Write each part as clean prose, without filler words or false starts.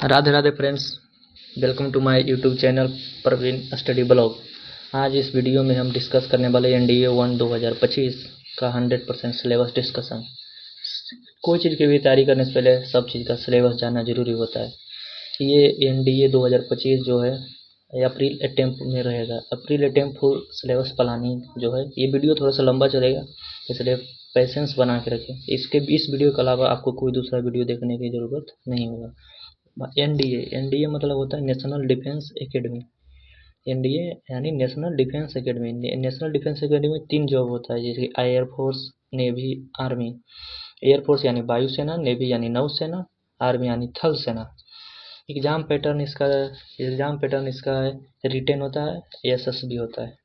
Radhe Radhe friends, welcome to my YouTube channel Praveen study blog. आज इस video में हम डिस्कस करने वाले एनडीए 1 2025 का 100% सिलेबस डिस्कशन। कोई चीज़ की भी तैयारी करने से पहले सब चीज़ का सिलेबस जानना जरूरी होता है। ये एनडीए 2025 जो है ये अप्रैल अटेम्प्ट में रहेगा। अप्रैल अटेम्प्ट फुल सिलेबस प्लानिंग जो है, ये वीडियो थोड़ा सा लंबा चलेगा, इसलिए पेशेंस बना के रखें। इस वीडियो के अलावा आपको कोई दूसरा वीडियो देखने की ज़रूरत नहीं होगा। एनडीए मतलब होता है नेशनल डिफेंस एकेडमी। एनडीए यानी national defence academy. National defence academy में 3 जॉब होता है, जैसे एयरफोर्स, नेवी, आर्मी। एयरफोर्स यानी वायुसेना, नेवी यानी नौसेना, आर्मी यानी थल सेना। एग्जाम पैटर्न इसका रिटेन होता है, एसएसबी होता है।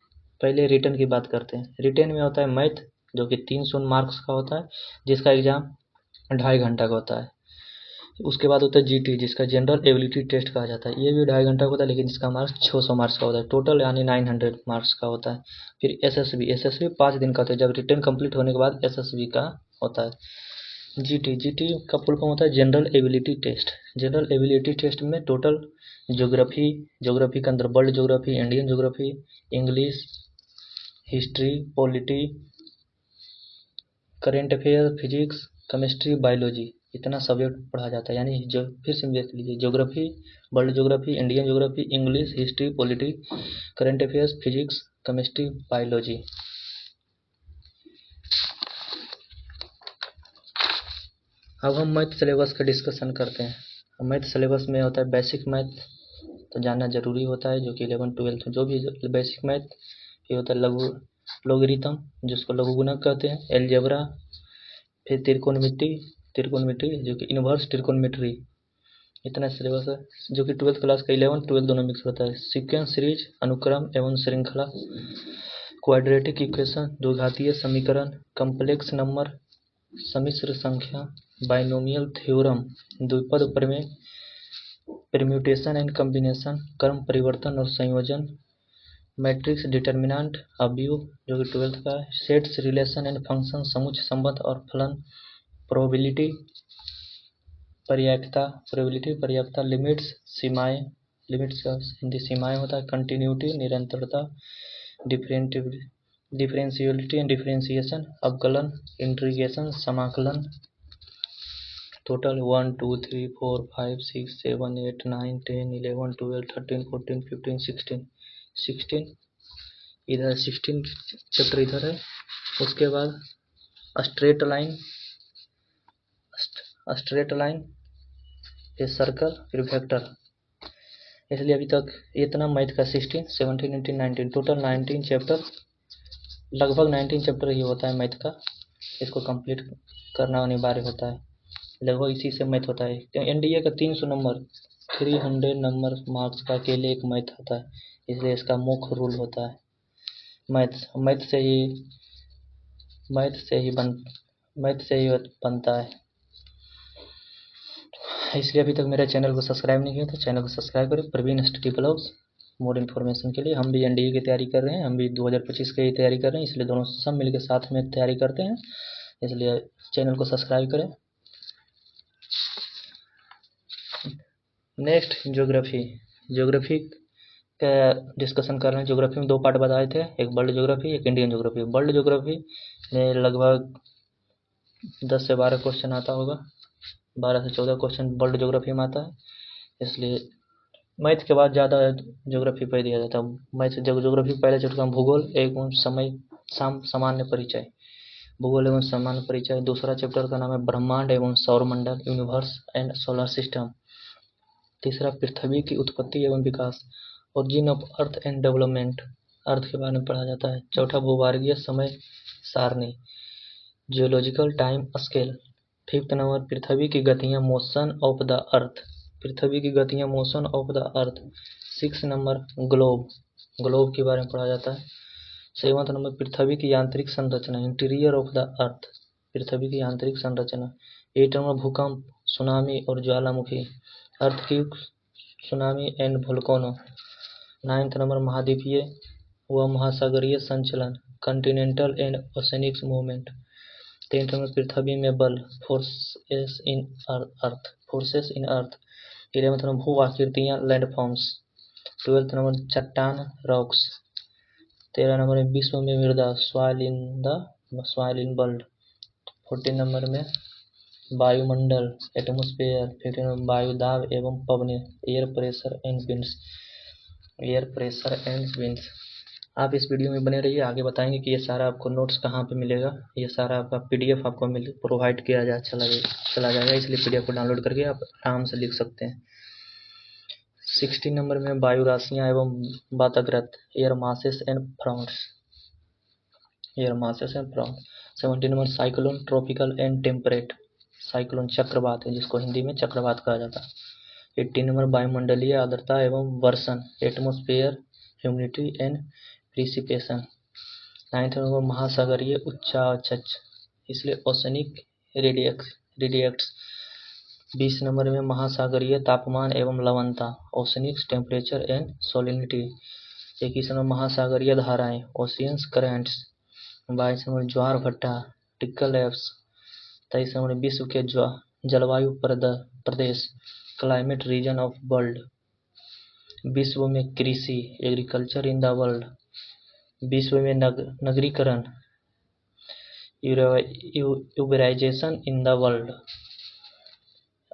पहले रिटेन की बात करते हैं। रिटेन में होता है मैथ, जो कि 300 मार्क्स का होता है, जिसका एग्जाम 2.5 घंटा का होता है। उसके बाद होता है जीटी, जिसका जनरल एबिलिटी टेस्ट कहा जाता है। ये भी 2.5 घंटा का होता है, लेकिन इसका मार्क्स 600 मार्क्स का होता है, टोटल यानी 900 मार्क्स का होता है। फिर एसएसबी 5 दिन का होता है, जब रिटर्न कंप्लीट होने के बाद एसएसबी का होता है। जीटी का फुल फॉर्म होता है general ability test. General ability test में टोटल ज्योग्राफी के अंदर world geography, Indian geography, English, history, polity, current affair, physics, chemistry, biology, इतना सब्जेक्ट पढ़ा जाता है। यानी जो फिर से देख लीजिए, geography, world geography, Indian geography, English, history, polity, current affairs, physics, chemistry, biology. अब हम मैथ सिलेबस का डिस्कशन करते हैं। मैथ सिलेबस में होता है बेसिक मैथ, तो जानना जरूरी होता है, जो कि 11 12 जो भी बेसिक मैथ। फिर होता है लघु लोगरिथम, जिसको लघु गुणक कहते हैं, एलजेब्रा, फिर त्रिकोणमिति जो कि इनवर्स त्रिकोणमिति। इतना सिलेबस है, जो कि 12th क्लास का 11 12 दोनों मिक्स होता है। सीक्वेंस सीरीज, अनुक्रम एवं श्रृंखला, क्वाड्रेटिक इक्वेशन, द्विघातीय समीकरण, कॉम्प्लेक्स नंबर, सम्मिश्र संख्या, बाइनोमियल थ्योरम, द्विपद प्रमेय, परम्यूटेशन एंड कॉम्बिनेशन, क्रम परिवर्तन और संयोजन, मैट्रिक्स, डिटर्मिनेंट, अवयव, जो कि 12th का है, सेट्स, रिलेशन एंड फंक्शन, समुच्चय, संबंध और फलन, प्रोबेबिलिटी, पर्याप्तता, लिमिट्स, सीमाएं, लिमिट्स का हिंदी सीमाएं होता है, कंटिन्यूटी, निरंतरता, डिफरेंशियलिटी एंड डिफरेंशिएशन, अवकलन, इंटीग्रेशन, समाकलन। टोटल 1 2 3 4 5 6 7 8 9 10 11 12 13 14 15 16 इधर 16 चैप्टर इधर है। उसके बाद स्ट्रेट लाइन, फिर सर्कल, फिर वेक्टर। इसलिए अभी तक इतना मैथ का 16 17 18 19 टोटल 19 चैप्टर, लगभग 19 चैप्टर ही होता है मैथ का। इसको कंप्लीट करना अनिवार्य होता है, लगभग इसी से मैथ होता है। क्योंकि एनडीए का 300 नंबर 300 नंबर मार्क्स का अकेले एक मैथ होता है, इसलिए इसका मुख्य रूल होता है मैथ से ही बनता है। इसलिए अभी तक मेरे चैनल को सब्सक्राइब नहीं किया तो चैनल को सब्सक्राइब करें, Praveen study blogs, more information के लिए। हम भी एनडीए की तैयारी कर रहे हैं, हम भी 2025 की तैयारी कर रहे हैं, इसलिए दोनों सब मिलकर साथ में तैयारी करते हैं, इसलिए चैनल को सब्सक्राइब करें। नेक्स्ट ज्योग्राफी का डिस्कशन कर रहे हैं। ज्योग्राफी में 2 पार्ट बताए थे, एक वर्ल्ड ज्योग्राफी, एक इंडियन ज्योग्राफी। वर्ल्ड ज्योग्राफी में लगभग 10 से 12 क्वेश्चन आता होगा, 12 से 14 क्वेश्चन वर्ल्ड ज्योग्राफी में आता है। इसलिए मैथ के बाद ज़्यादा ज्योग्राफी पर दिया जाता है। मैथ ज्योग्राफी पहले चैप्टर में भूगोल एवं सामान्य परिचय, भूगोल एवं सामान्य परिचय। दूसरा चैप्टर का नाम है ब्रह्मांड एवं सौरमंडल, यूनिवर्स एंड सोलर सिस्टम। तीसरा पृथ्वी की उत्पत्ति एवं विकास, origin of earth and development, earth के बारे में पढ़ा जाता है। चौथा भूभार्गीय समय सारणी, geological time scale. Fifth number पृथ्वी की गतियां, मोशन ऑफ द अर्थ, पृथ्वी की गतियां, motion of the earth. 6 number globe के बारे में पढ़ा जाता है। 7th नंबर पृथ्वी की यांत्रिक संरचना, इंटीरियर ऑफ द अर्थ, पृथ्वी की यांत्रिक संरचना। 8 नंबर भूकंप, सुनामी और ज्वालामुखी, earthquake, tsunami and volcano. 9th number महाद्वीपीय व महासागरीय संचलन, continental and oceanic movement. 10th number पृथ्वी में बल, forces in earth. 11th number भू आकृतियाँ लैंडफॉर्म्स। 12th नंबर चट्टान रॉक्स। 13 नंबर में विश्व में मृदा सॉइल इन वर्ल्ड। 14 नंबर में वायुमंडल एटमॉस्फेयर। 15 नंबर वायु दाब एवं पवन एयर प्रेशर एंड विंड्स। आप इस वीडियो में बने रहिए, आगे बताएंगे कि ये सारा आपको नोट्स कहाँ पे मिलेगा। ये सारा आपका पीडीएफ आपको प्रोवाइड किया चला जाएगा, इसलिए पीडीएफ को डाउनलोड करके आप आराम से लिख सकते हैं। 16 नंबर में वायु राशियाँ एवं वाताग्रत air masses and fronts. 17 number cyclone tropical and temperate. Cyclone चक्रवात है, जिसको हिंदी में चक्रवात कहा जाता है। 18 नंबर वायुमंडलीय आर्द्रता एवं वर्षण atmosphere humidity and precipitation. 9th number महासागरीय उच्चावच, इसलिए ओशनिक रेडिएक्ट्स। 20 नंबर में महासागरीय तापमान एवं लवणता ओशनिक टेम्परेचर एंड सोलिनिटी। 21 नंबर महासागरीय धाराएं ओशियंस करेंट्स। 22 नंबर ज्वार भट्टा टिक्कल एप्स। 23 नंबर विश्व के जलवायु प्रदेश क्लाइमेट रीजन ऑफ वर्ल्ड। विश्व में कृषि एग्रीकल्चर इन द वर्ल्ड। विश्व में नगरीकरण यूबराइजेशन इन द वर्ल्ड।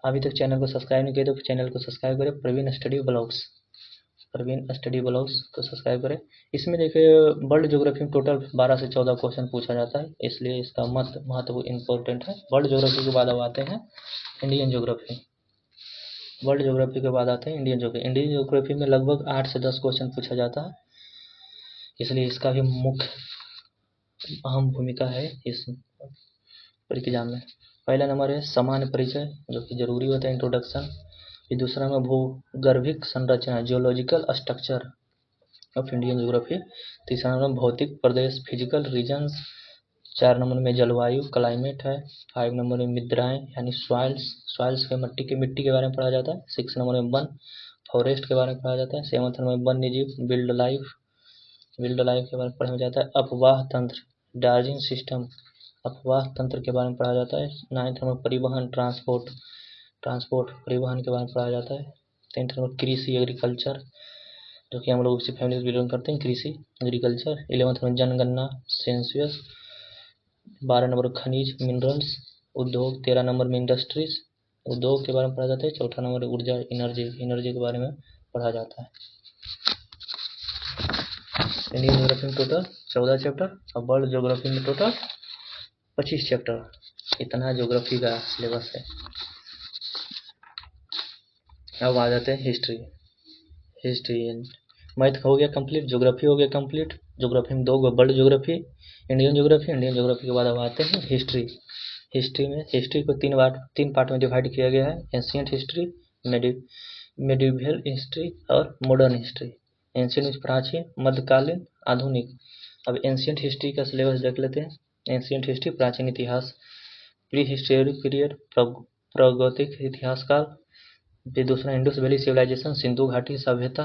अभी तक चैनल को सब्सक्राइब नहीं किया तो चैनल को सब्सक्राइब करें, प्रवीण स्टडी ब्लॉग्स को सब्सक्राइब करें। इसमें देखिए वर्ल्ड ज्योग्राफी में टोटल 12 से 14 क्वेश्चन पूछा जाता है, इसलिए इसका महत्व इम्पोर्टेंट है। वर्ल्ड ज्योग्राफी के बाद अब आते हैं इंडियन ज्योग्राफी। वर्ल्ड ज्योग्राफी के बाद आते हैं इंडियन ज्योग्राफी में लगभग 8 से 10 क्वेश्चन पूछा जाता है, इसलिए इसका भी मुख्य अहम भूमिका है इस एग्जाम में। पहला नंबर है सामान्य परिचय, जो कि जरूरी होता है, इंट्रोडक्शन। फिर दूसरा में भूगर्भिक संरचना geological structure of Indian geography. तीसरा नंबर भौतिक प्रदेश फिजिकल रीजन्स। 4 नंबर में जलवायु क्लाइमेट है। 5 नंबर में मुद्राएं यानी सॉइल्स के मिट्टी के बारे में पढ़ा जाता है। 6 नंबर में वन फॉरेस्ट के बारे में पढ़ा जाता है। 7 नंबर में वन्य जीव विल्ड लाइफ के बारे में पढ़ा जाता है। अपवाह तंत्र डार्जिंग सिस्टम अपवाह तंत्र के बारे में पढ़ा जाता है। 9th नंबर परिवहन ट्रांसपोर्ट परिवहन के बारे में पढ़ा जाता है। 10th नंबर कृषि एग्रीकल्चर, जो कि हम लोग उसी फैमिली से बिलोंग करते हैं, कृषि एग्रीकल्चर। 11th में जनगणना सेंसस। 12 नंबर खनिज मिनरल्स उद्योग। 13 नंबर में इंडस्ट्रीज उद्योग के बारे में पढ़ा जाता है। 14 नंबर ऊर्जा एनर्जी के बारे में पढ़ा जाता है। इंडियन ज्योग्राफी में टोटल 14 चैप्टर और वर्ल्ड ज्योग्राफी में टोटल 25 चैप्टर। इतना ज्योग्राफी का सिलेबस है। अब आ जाते हैं हिस्ट्री मैथ हो गया कंप्लीट, ज्योग्राफी हो गया कंप्लीट। ज्योग्राफी में 2 वर्ल्ड ज्योग्राफी इंडियन ज्योग्राफी के बाद अब आते हैं हिस्ट्री को 3 पार्ट में डिवाइड किया गया है। एंशिएंट हिस्ट्री, मेडिवल हिस्ट्री और मॉडर्न हिस्ट्री। एंशिएंट प्राचीन, मध्यकालीन, आधुनिक। अब एंशिएंट हिस्ट्री का सिलेबस देख लेते हैं। एंशिएंट हिस्ट्री प्राचीन इतिहास, प्री हिस्टोरिक पीरियड प्रागैतिक इतिहास काल। फिर दूसरा इंडस वैली सिविलाइजेशन सिंधु घाटी सभ्यता।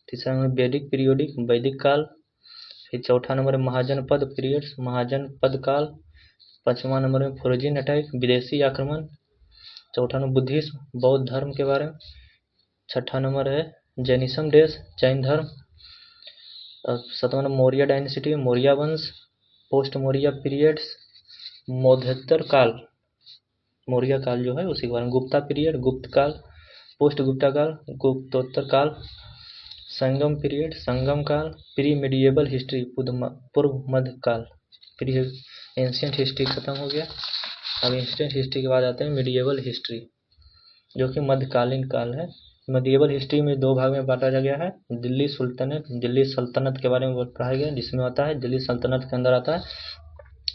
तीसरा नंबर वैदिक पीरियोडिक वैदिक काल। फिर चौथा नंबर महाजनपद पीरियड्स महाजनपद काल। 5वां नंबर में फ्रोजियन अटैक विदेशी आक्रमण। चौथा नंबर बुद्धिज्म बौद्ध धर्म के बारे में। 6ठा नंबर है जैनिज्म देश जैन धर्म। 7वां नंबर मौर्य डायनेसिटी मौर्य वंश। पोस्ट मौर्य पीरियड्स मध्योत्तर काल मौर्य काल जो है उसी के बारे में। गुप्ता पीरियड गुप्त काल। पोस्ट गुप्ता काल गुप्तोत्तर काल। संगम पीरियड संगम काल। प्री मेडिएवल हिस्ट्री पूर्व मध्य काल। प्री एंशिएंट हिस्ट्री खत्म हो गया। अब एंशिएंट हिस्ट्री के बाद आते हैं मेडिएवल हिस्ट्री, जो कि मध्यकालीन काल है। मेडिएवल हिस्ट्री में 2 भाग में बांटा गया है। दिल्ली सल्तनत के बारे में पढ़ा गया, जिसमें आता है दिल्ली सल्तनत के अंदर आता है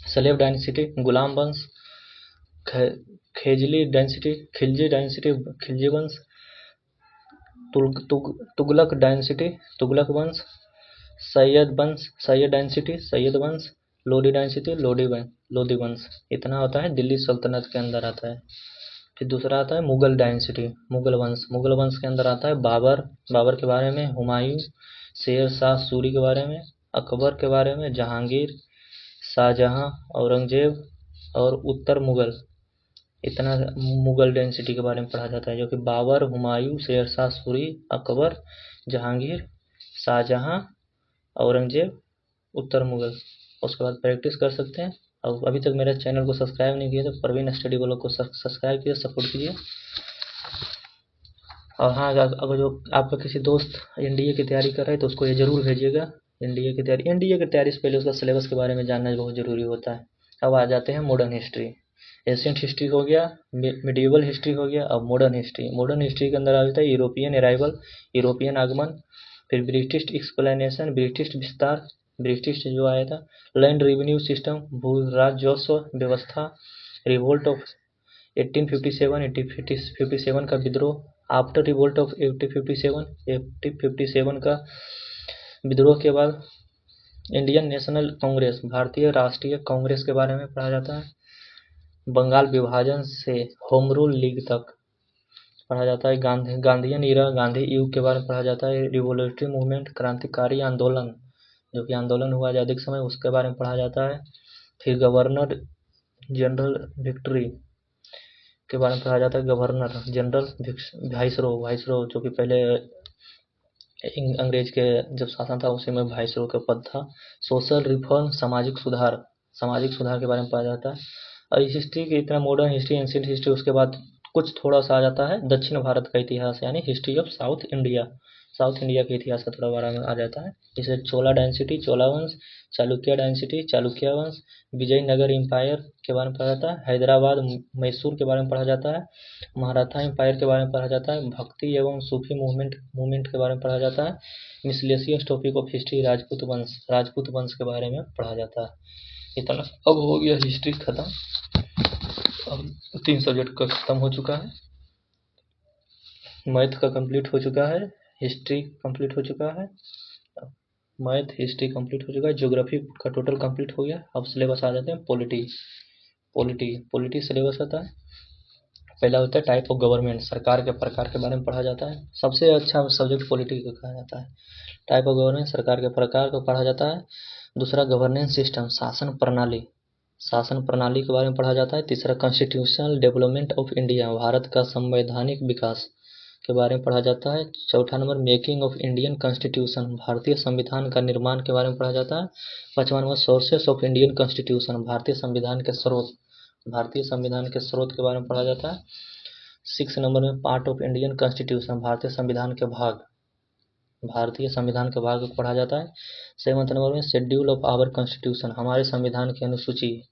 सलेब डायनेसिटी गुलाम वंश, खिलजी डायनेसिटी वंश, तुगलक डायनेसिटी तुगलक वंश, सैयद डायनेसिटी सैयद वंश, लोधी डायनेसिटी लोधी वंश। इतना होता है दिल्ली सल्तनत के अंदर आता है। फिर दूसरा आता है मुगल डायनेसिटी मुगल वंश के अंदर आता है बाबर के बारे में, हुमायूं, शेर शाह सूरी के बारे में, अकबर के बारे में, जहांगीर, शाहजहां, औरंगजेब और उत्तर मुगल इतना मुगल डेंसिटी के बारे में पढ़ा जाता है, जो कि बाबर, हुमायूं, शेरशाह सूरी, अकबर, जहांगीर, शाहजहां, औरंगजेब, उत्तर मुगल। उसके बाद प्रैक्टिस कर सकते हैं। और अभी तक मेरे चैनल को सब्सक्राइब नहीं किया तो प्रवीण स्टडी ब्लॉग को सब्सक्राइब कीजिए, सपोर्ट कीजिए। और हाँ, अगर जो आपका किसी दोस्त एनडीए की तैयारी कर रहा है तो उसको ये जरूर भेजिएगा। एनडीए की तैयारी से पहले उसका सिलेबस के बारे में जानना बहुत ज़रूरी होता है। अब आ जाते हैं मॉडर्न हिस्ट्री। एशियंट हिस्ट्री हो गया, मिडिवल हिस्ट्री हो गया, अब मॉडर्न हिस्ट्री। मॉडर्न हिस्ट्री के अंदर आ जाता है यूरोपियन अराइवल, यूरोपियन आगमन, फिर ब्रिटिश एक्सप्लेनेशन, ब्रिटिश विस्तार, ब्रिटिश जो आया था, लैंड रेवेन्यू सिस्टम, भू राजस्व व्यवस्था, रिवोल्ट ऑफ 1857 का विद्रोह, आफ्टर रिवोल्ट ऑफ 1857 का विद्रोह के बाद इंडियन नेशनल कांग्रेस, भारतीय राष्ट्रीय कांग्रेस के बारे में पढ़ा जाता है। बंगाल विभाजन से होम रूल लीग तक पढ़ा जाता है। गांधीयन इरा, गांधी युग के बारे में पढ़ा जाता है। रिवोल्यूटरी मूवमेंट, क्रांतिकारी आंदोलन, जो कि आंदोलन हुआ आज़ादी के समय, उसके बारे में पढ़ा जाता है। फिर गवर्नर जनरल विक्ट्री के बारे में पढ़ा जाता है। गवर्नर जनरल, वाइसरो, जो कि पहले अंग्रेज के जब शासन था उसी में वाइसरो का पद था। सोशल रिफॉर्म, सामाजिक सुधार के बारे में पढ़ा जाता है। और इस हिस्ट्री की इतना मॉडर्न हिस्ट्री, एंशिएंट हिस्ट्री, उसके बाद कुछ थोड़ा सा आ जाता है दक्षिण भारत का इतिहास, यानी हिस्ट्री ऑफ साउथ इंडिया के इतिहास का थोड़ा बारे में आ जाता है। जैसे चोला डायनेसिटी, चोला वंश, चालुक्य डायनेसिटी, चालुक्य वंश, विजयनगर एम्पायर के बारे में पढ़ा जाता है। हैदराबाद, मैसूर के बारे में पढ़ा जाता है। मराठा एम्पायर के बारे में पढ़ा जाता है। भक्ति एवं सूफी मूवमेंट के बारे में पढ़ा जाता है। Miscellaneous topic of history, Rajput वंश के बारे में पढ़ा जाता है। इतना अब हो गया हिस्ट्री खत्म। अब 3 सब्जेक्ट का खत्म हो चुका है। मैथ का कंप्लीट हो चुका है, हिस्ट्री कंप्लीट हो चुका है, मैथ हिस्ट्री कंप्लीट हो चुका है, ज्योग्राफी का टोटल कंप्लीट हो गया। अब सिलेबस आ जाते हैं पॉलिटी सिलेबस आता है। पहला होता है टाइप ऑफ गवर्नमेंट, सरकार के प्रकार के बारे में पढ़ा जाता है। सबसे अच्छा सब्जेक्ट पॉलिटी को कहा जाता है। टाइप ऑफ गवर्नमेंट, सरकार के प्रकार को पढ़ा जाता है। दूसरा गवर्नेंस सिस्टम, शासन प्रणाली के बारे में पढ़ा जाता है। तीसरा constitutional development of India, Bharat का संवैधानिक विकास के बारे में पढ़ा जाता है। चौथा number making of Indian constitution, भारतीय संविधान का निर्माण के बारे में पढ़ा जाता है। 5वां number sources of Indian constitution, भारतीय संविधान के स्रोत के बारे में पढ़ा जाता है। 6 नंबर में पार्ट ऑफ इंडियन कॉन्स्टिट्यूशन, भारतीय संविधान के भाग को पढ़ा जाता है। 7वां नंबर में शेड्यूल ऑफ आवर कॉन्स्टिट्यूशन, हमारे संविधान की अनुसूची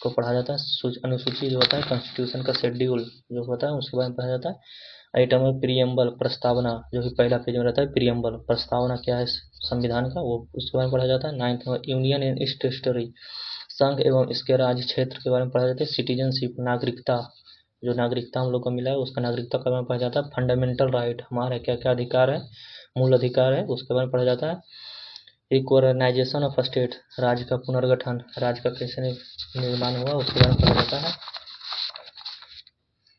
को पढ़ा जाता है। अनुसूची जो होता है कॉन्स्टिट्यूशन का शेड्यूल जो होता है उसके बारे में पढ़ा जाता है। 8 नंबर प्रीएम्बल, प्रस्तावना, जो कि पहला पेज में रहता है। प्रीएम्बल, प्रस्तावना क्या है संविधान का, वो उसके बारे में पढ़ा जाता है। 9 नंबर यूनियन एंड टेरिटरी, संघ एवं इसके राज्य क्षेत्र के बारे में पढ़ा जाता है। सिटीजनशिप, नागरिकता, जो नागरिकता हम लोग को मिला है उसका नागरिकता के बारे में पढ़ा जाता है। फंडामेंटल राइट, हमारे क्या क्या अधिकार है, मूल अधिकार है, उसके बारे में पढ़ा जाता है। रिकॉग्नाइजेशन ऑफ स्टेट, राज्य का पुनर्गठन, राज्य का कैसे निर्माण हुआ उसके बारे में पढ़ा जाता है।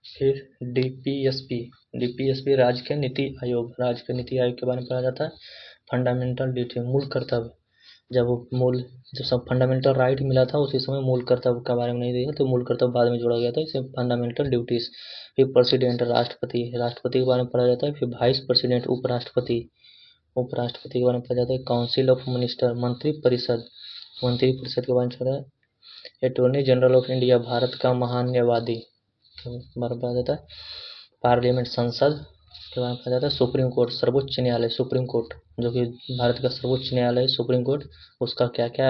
फिर डीपीएसपी राज्य के नीति आयोग के बारे में पढ़ा जाता है। फंडामेंटल ड्यूटी, मूल कर्तव्य, जब सब फंडामेंटल राइट मिला था उसी समय मूल कर्तव्य के बारे में नहीं दिया, तो मूल कर्तव्य बाद में जोड़ा गया था, इसे फंडामेंटल ड्यूटीज। फिर प्रेसिडेंट, राष्ट्रपति के बारे में पढ़ा जाता है। फिर वाइस प्रेसिडेंट, उपराष्ट्रपति के बारे में पढ़ा जाता है। काउंसिल ऑफ मिनिस्टर, मंत्री परिषद के बारे में पढ़ा जाता है। Attorney general of India, Bharat का महान्यायवादी के बारे में पढ़ा जाता है। पार्लियामेंट, संसद के बारे में पढ़ा जाता है। सुप्रीम कोर्ट, सर्वोच्च न्यायालय, सुप्रीम कोर्ट जो कि भारत का सर्वोच्च न्यायालय है, सुप्रीम कोर्ट, उसका क्या क्या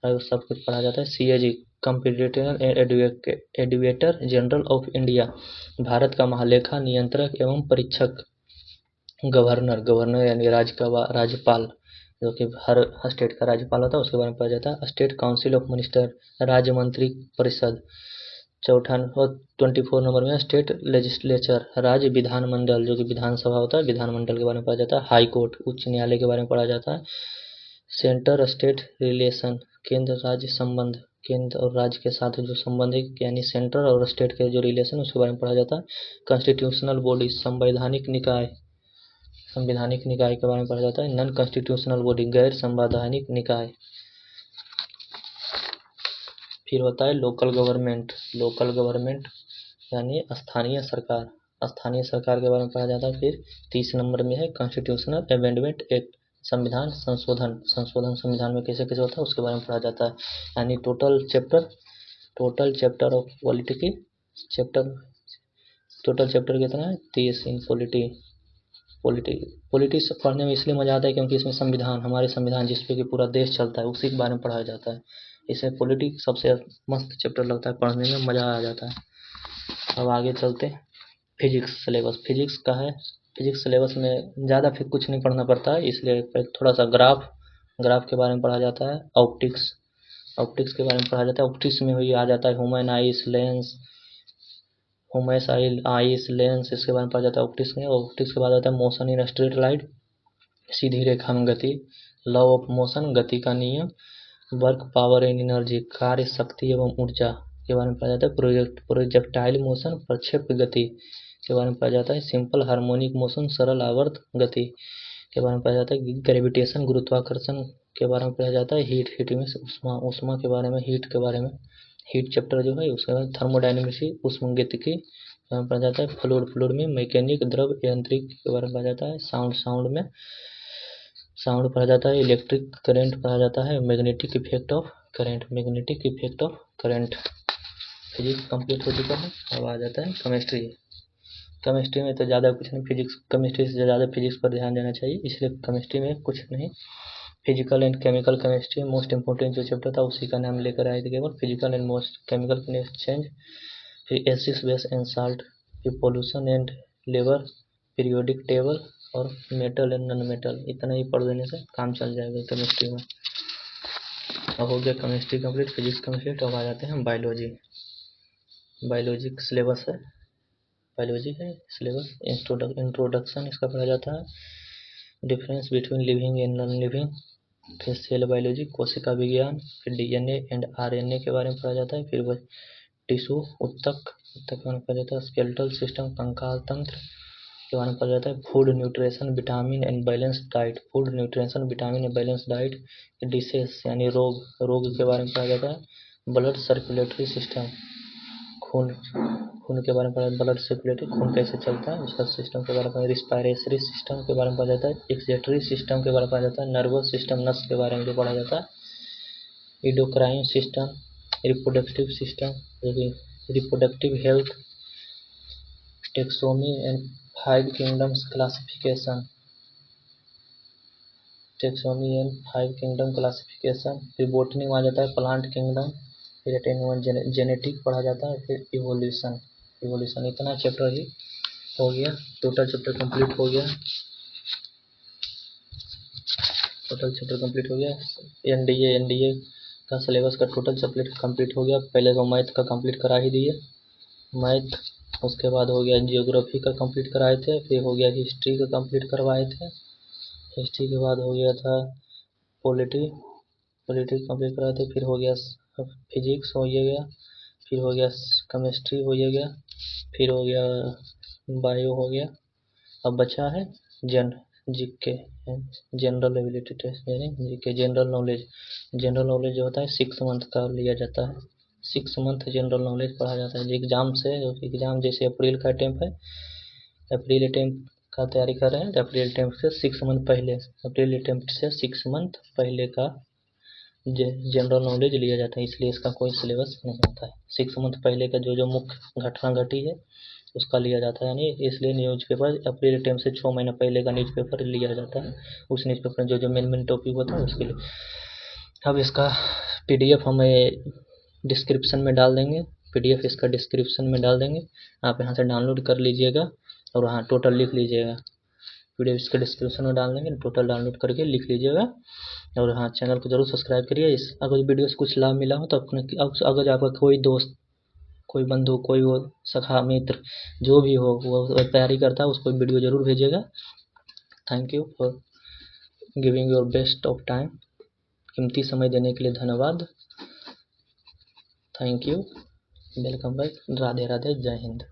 है सब कुछ पढ़ा जाता है। CAG, competition advocate general of India, Bharat का महालेखा नियंत्रक एवं परीक्षक। गवर्नर यानी राज्यपाल, जो कि हर स्टेट का राज्यपाल होता है, उसके बारे में पढ़ा जाता है। स्टेट काउंसिल ऑफ मिनिस्टर, राज्य मंत्री परिषद। 24 नंबर में स्टेट लेजिस्लेचर, राज्य विधानमंडल, जो कि विधानसभा होता है, विधानमंडल के बारे में पढ़ा जाता है। हाई कोर्ट, उच्च न्यायालय के बारे में पढ़ा जाता है। सेंटर स्टेट रिलेशन, केंद्र राज्य संबंध, केंद्र और राज्य के साथ जो संबंध है, यानी सेंटर और स्टेट के जो रिलेशन उसके बारे में पढ़ा जाता है। कॉन्स्टिट्यूशनल बॉडी, संवैधानिक निकाय के बारे में पढ़ा जाता है। नॉन कॉन्स्टिट्यूशनल बॉडी, गैर संवैधानिक निकाय। फिर होता है लोकल गवर्नमेंट। लोकल गवर्नमेंट यानी स्थानीय सरकार, स्थानीय सरकार के बारे में पढ़ा जाता है। फिर 30 नंबर में है कॉन्स्टिट्यूशनल अमेंडमेंट एक्ट, संविधान संशोधन। संशोधन संविधान में कैसे कैसे होता है उसके बारे में पढ़ा जाता है। यानी टोटल चैप्टर ऑफ पॉलिटी की टोटल चैप्टर कितना है 30 इन पॉलिटिक्स पढ़ने में इसलिए मजा आता है क्योंकि इसमें संविधान, हमारे संविधान जिस पे कि पूरा देश चलता है उसी के बारे में पढ़ाया जाता है। इसमें पॉलिटिक्स सबसे मस्त चैप्टर लगता है, पढ़ने में मज़ा आ जाता है। अब आगे चलते हैं फिजिक्स सिलेबस। फिजिक्स का है, फिजिक्स सिलेबस में ज़्यादा फिर कुछ नहीं पढ़ना पड़ता है, इसलिए थोड़ा सा ग्राफ के बारे में पढ़ा जाता है। ऑप्टिक्स के बारे में पढ़ा जाता है। ऑप्टिक्स में हुई आ जाता है ह्यूमन आइस लेंस, इसके बारे में पढ़ा जाता है ऑप्टिक्स में। ऑप्टिक्स के बाद आता है मोशन इन स्ट्रेट लाइन, सीधी रेखा में गति, लॉ ऑफ मोशन, गति का नियम, वर्क पावर एंड एनर्जी, कार्य शक्ति एवं ऊर्जा के बारे में पढ़ा जाता है। प्रोजेक्टाइल मोशन, प्रक्षेप्य गति के बारे में पढ़ा जाता है। सिंपल हार्मोनिक मोशन, सरल आवर्त गति के बारे में पढ़ा जाता है। ग्रेविटेशन, गुरुत्वाकर्षण के बारे में पढ़ा जाता है। हीट में उष्मा के बारे में, हीट चैप्टर जो है उसके बाद थर्मोडायनेमिक्स, उष्मागतिकी के बारे में पढ़ा जाता है। फ्लूइड में मैकेनिक, द्रव यांत्रिक के बारे में पढ़ा जाता है। साउंड पढ़ा जाता है। इलेक्ट्रिक करंट पढ़ा जाता है। Magnetic effect of current. Physics complete हो चुका है। अब आ जाता है केमिस्ट्री में तो ज़्यादा कुछ नहीं, केमिस्ट्री से ज़्यादा फिजिक्स पर ध्यान देना चाहिए, इसलिए केमिस्ट्री में कुछ नहीं। Physical and chemical chemistry most important जो चैप्टर था उसी का नाम लेकर आए थे केवल, physical and most chemical exchange. फिर एसिड्स बेस एंड साल्ट, फिर pollution and level, periodic table और मेटल एंड नॉन मेटल। इतना ही पढ़ देने से काम चल जाएगा केमिस्ट्री में। अब हो गया केमिस्ट्री कंप्लीट, फिजिक्स कंप्लीट। अब आ जाते हैं बायोलॉजी सिलेबस है। बायोलॉजी है सिलेबस। इंट्रोडक्शन इसका पढ़ा जाता है। Difference between living and non living, फिर सेल बायोलॉजी, कोशिका विज्ञान, फिर डीएनए एंड आरएनए के बारे में पढ़ा जाता है। फिर वह टिश्यू, ऊतक के बारे में पढ़ा जाता है। स्केलेटल सिस्टम, कंकाल तंत्र के बारे में पढ़ा जाता है। Food nutrition, vitamin and balance diet, disease यानी रोग के बारे में पढ़ा जाता है। ब्लड सर्कुलेटरी सिस्टम, खून के बारे में पढ़ा, ब्लड सर्कुलेटरी खून कैसे चलता है उसका सिस्टम के बारे में। रिस्पायरेटरी सिस्टम के बारे में पढ़ा जाता है। एक्सक्रीटरी सिस्टम के बारे में पढ़ा जाता है। नर्वस सिस्टम, नस के बारे में जो पढ़ा जाता है। Endocrine system, reproductive system, reproductive health, taxonomy and 5 kingdoms classification, फिर बोटनी में आ जाता है प्लांट किंगडम, फिर जेनेटिक पढ़ा जाता है। फिर इवोल्यूशन। इतना चैप्टर ही हो गया, टोटल चैप्टर कंप्लीट हो गया। एनडीए का सिलेबस का टोटल चैप्टर कंप्लीट हो गया। पहले तो मैथ का कंप्लीट करा ही दिए, मैथ, उसके बाद हो गया जियोग्राफी का कंप्लीट कराए थे, फिर हो गया हिस्ट्री का कंप्लीट करवाए थे। हिस्ट्री के बाद हो गया था पॉलिटिक्स कंप्लीट कराए थे। फिर हो गया फिजिक्स हो गया, फिर हो गया केमिस्ट्री हो गया, फिर हो गया बायो हो गया। अब बचा है जीके, जनरल एबिलिटी टेस्ट, यानी जीके जनरल नॉलेज जो होता है 6 मंथ का लिया जाता है। 6 मंथ जनरल नॉलेज पढ़ा जाता है। एग्जाम जैसे अप्रैल का अटेम्प्ट है, अप्रैल अटेम्प्ट का तैयारी कर रहे हैं तो अप्रैल अटेम्प्ट से 6 मंथ पहले का जनरल नॉलेज लिया जाता है, इसलिए इसका कोई सिलेबस नहीं होता है। 6 मंथ पहले का जो मुख्य घटना घटी है उसका लिया जाता है, यानी इसलिए न्यूज़पेपर अप्रैल अटेम्प्ट से 6 महीना पहले का न्यूज़पेपर लिया जाता है। उस न्यूज़पेपर में जो मेन टॉपिक होता है उसके लिए। अब इसका PDF हमें डिस्क्रिप्शन में डाल देंगे, PDF इसका डिस्क्रिप्शन में डाल देंगे, आप यहाँ से डाउनलोड कर लीजिएगा और वहाँ टोटल लिख लीजिएगा। PDF इसके डिस्क्रिप्शन में डाल देंगे, टोटल डाउनलोड करके लिख लीजिएगा। और हाँ, चैनल को जरूर सब्सक्राइब करिए। अगर वीडियो से कुछ लाभ मिला हो तो अगर आपका कोई दोस्त, कोई बंधु, कोई वो सखा मित्र जो भी हो वो तैयारी करता है उसको वीडियो जरूर भेजिएगा। Thank you for giving your best of time, कीमती समय देने के लिए धन्यवाद। Thank you, welcome back, Radhe Radhe, जय हिंद।